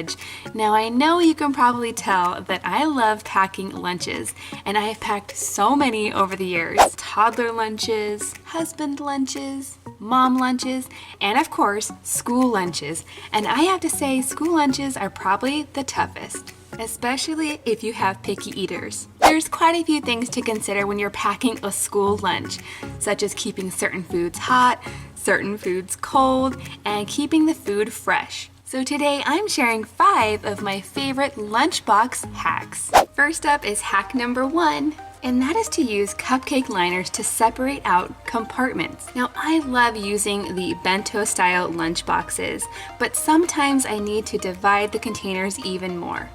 college. Now I know you can probably tell that I love packing lunches, and I have packed so many over the years. Toddler lunches, husband lunches, mom lunches, and of course, school lunches. And I have to say, school lunches are probably the toughest, especially if you have picky eaters. There's quite a few things to consider when you're packing a school lunch, such as keeping certain foods hot, certain foods cold, and keeping the food fresh. So today I'm sharing 5 of my favorite lunchbox hacks. First up is hack number 1, and that is to use cupcake liners to separate out compartments. Now I love using the bento style lunch boxes, but sometimes I need to divide the containers even more.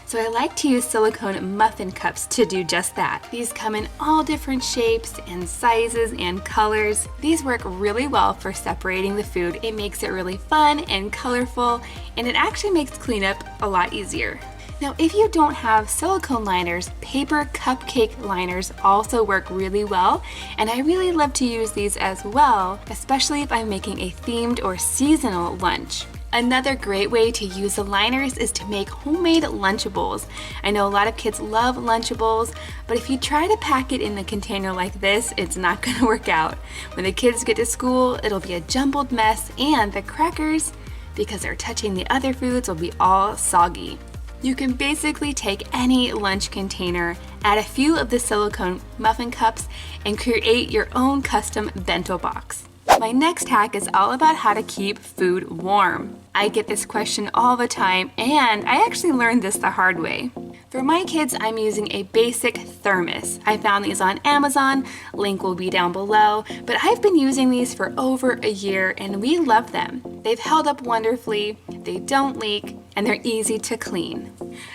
So I like to use silicone muffin cups to do just that. These come in all different shapes and sizes and colors. These work really well for separating the food. It makes it really fun and colorful, and it actually makes cleanup a lot easier. Now, if you don't have silicone liners, paper cupcake liners also work really well, and I really love to use these as well, especially if I'm making a themed or seasonal lunch. Another great way to use the liners is to make homemade Lunchables. I know a lot of kids love Lunchables, but if you try to pack it in a container like this, it's not going to work out. When the kids get to school, it'll be a jumbled mess, and the crackers, because they're touching the other foods, will be all soggy. You can basically take any lunch container, add a few of the silicone muffin cups, and create your own custom bento box. My next hack is all about how to keep food warm. I get this question all the time, and I actually learned this the hard way. For my kids, I'm using a basic thermos. I found these on Amazon, link will be down below, but I've been using these for over a year and we love them. They've held up wonderfully, they don't leak, and they're easy to clean.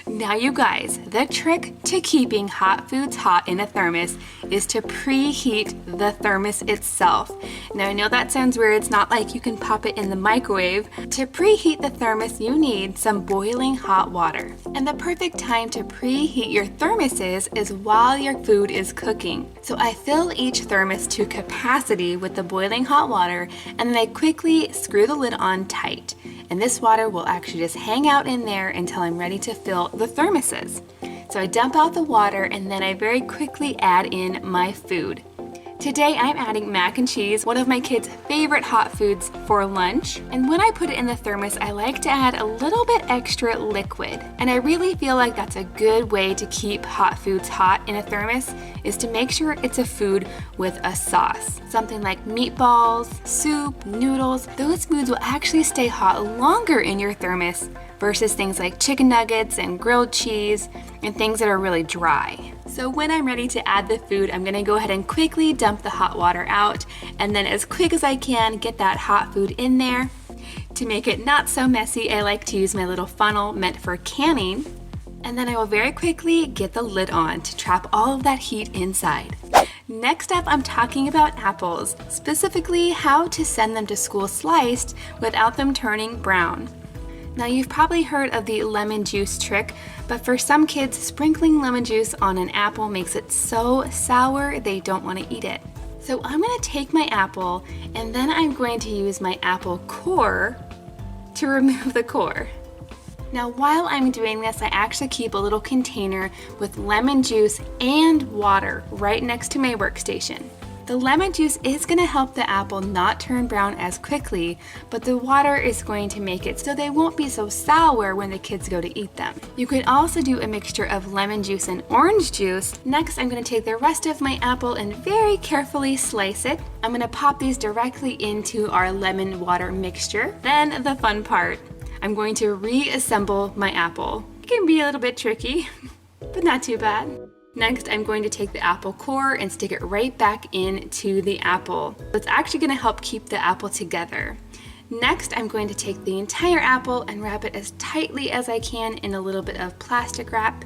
Now you guys, the trick to keeping hot foods hot in a thermos is to preheat the thermos itself. Now I know that sounds weird, it's not like you can pop it in the microwave. To preheat the thermos, you need some boiling hot water. And the perfect time to preheat your thermoses is while your food is cooking. So I fill each thermos to capacity with the boiling hot water, and then I quickly screw the lid on tight. And this water will actually just hang out in there until I'm ready to fill the thermoses. So I dump out the water, and then I very quickly add in my food. Today I'm adding mac and cheese, one of my kids' favorite hot foods, for lunch. And when I put it in the thermos, I like to add a little bit extra liquid. And I really feel like that's a good way to keep hot foods hot in a thermos, is to make sure it's a food with a sauce. Something like meatballs, soup, noodles. Those foods will actually stay hot longer in your thermos versus things like chicken nuggets and grilled cheese and things that are really dry. So when I'm ready to add the food, I'm gonna go ahead and quickly dump the hot water out, and then as quick as I can, get that hot food in there. To make it not so messy, I like to use my little funnel meant for canning, and then I will very quickly get the lid on to trap all of that heat inside. Next up, I'm talking about apples, specifically how to send them to school sliced without them turning brown. Now you've probably heard of the lemon juice trick, but for some kids, sprinkling lemon juice on an apple makes it so sour they don't want to eat it. So I'm going to take my apple, and then I'm going to use my apple core to remove the core. Now while I'm doing this, I actually keep a little container with lemon juice and water right next to my workstation. The lemon juice is going to help the apple not turn brown as quickly, but the water is going to make it so they won't be so sour when the kids go to eat them. You can also do a mixture of lemon juice and orange juice. Next, I'm going to take the rest of my apple and very carefully slice it. I'm going to pop these directly into our lemon water mixture. Then the fun part, I'm going to reassemble my apple. It can be a little bit tricky, but not too bad. Next, I'm going to take the apple core and stick it right back into the apple. It's actually going to help keep the apple together. Next, I'm going to take the entire apple and wrap it as tightly as I can in a little bit of plastic wrap,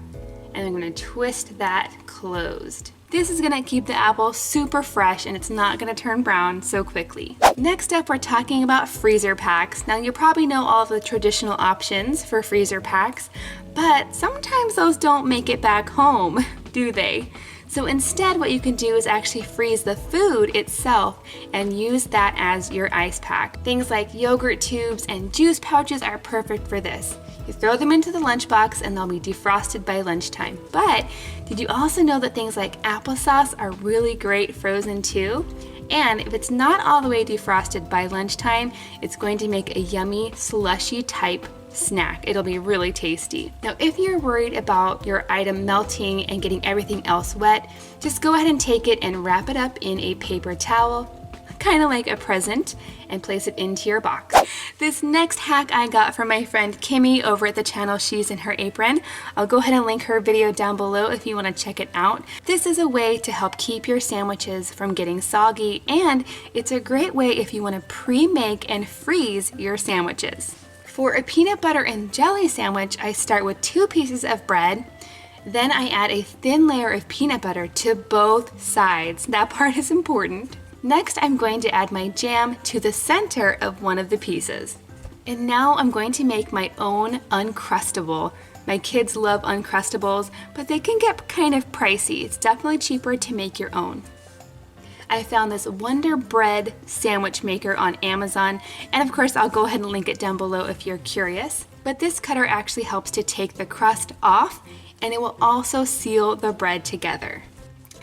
and I'm going to twist that closed. This is going to keep the apple super fresh, and it's not going to turn brown so quickly. Next up, we're talking about freezer packs. Now you probably know all of the traditional options for freezer packs, but sometimes those don't make it back home, do they? So instead, what you can do is actually freeze the food itself and use that as your ice pack. Things like yogurt tubes and juice pouches are perfect for this. You throw them into the lunchbox and they'll be defrosted by lunchtime. But did you also know that things like applesauce are really great frozen too? And if it's not all the way defrosted by lunchtime, it's going to make a yummy slushy type snack. It'll be really tasty. Now, if you're worried about your item melting and getting everything else wet, just go ahead and take it and wrap it up in a paper towel, kind of like a present, and place it into your box. This next hack I got from my friend Kimmy over at the channel She's in Her Apron. I'll go ahead and link her video down below if you want to check it out. This is a way to help keep your sandwiches from getting soggy, and it's a great way if you want to pre-make and freeze your sandwiches. For a peanut butter and jelly sandwich, I start with 2 pieces of bread. Then I add a thin layer of peanut butter to both sides. That part is important. Next, I'm going to add my jam to the center of one of the pieces. And now I'm going to make my own Uncrustable. My kids love Uncrustables, but they can get kind of pricey. It's definitely cheaper to make your own. I found this Wonder Bread sandwich maker on Amazon, and of course I'll go ahead and link it down below if you're curious. But this cutter actually helps to take the crust off, and it will also seal the bread together.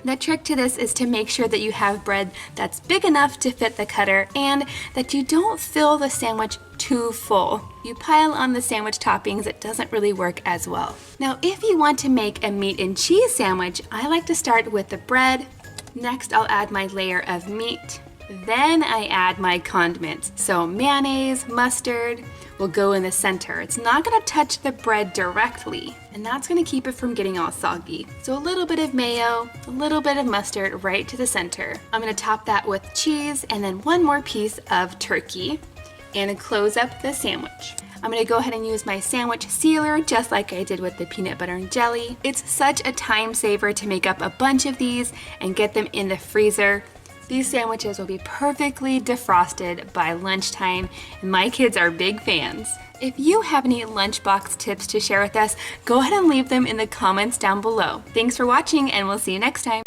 The trick to this is to make sure that you have bread that's big enough to fit the cutter and that you don't fill the sandwich too full. You pile on the sandwich toppings, it doesn't really work as well. Now, if you want to make a meat and cheese sandwich, I like to start with the bread. Next, I'll add my layer of meat. Then I add my condiments. So mayonnaise, mustard will go in the center. It's not gonna touch the bread directly, and that's gonna keep it from getting all soggy. So a little bit of mayo, a little bit of mustard right to the center. I'm gonna top that with cheese and then 1 more piece of turkey and close up the sandwich. I'm gonna go ahead and use my sandwich sealer just like I did with the peanut butter and jelly. It's such a time saver to make up a bunch of these and get them in the freezer. These sandwiches will be perfectly defrosted by lunchtime, and my kids are big fans. If you have any lunchbox tips to share with us, go ahead and leave them in the comments down below. Thanks for watching, and we'll see you next time.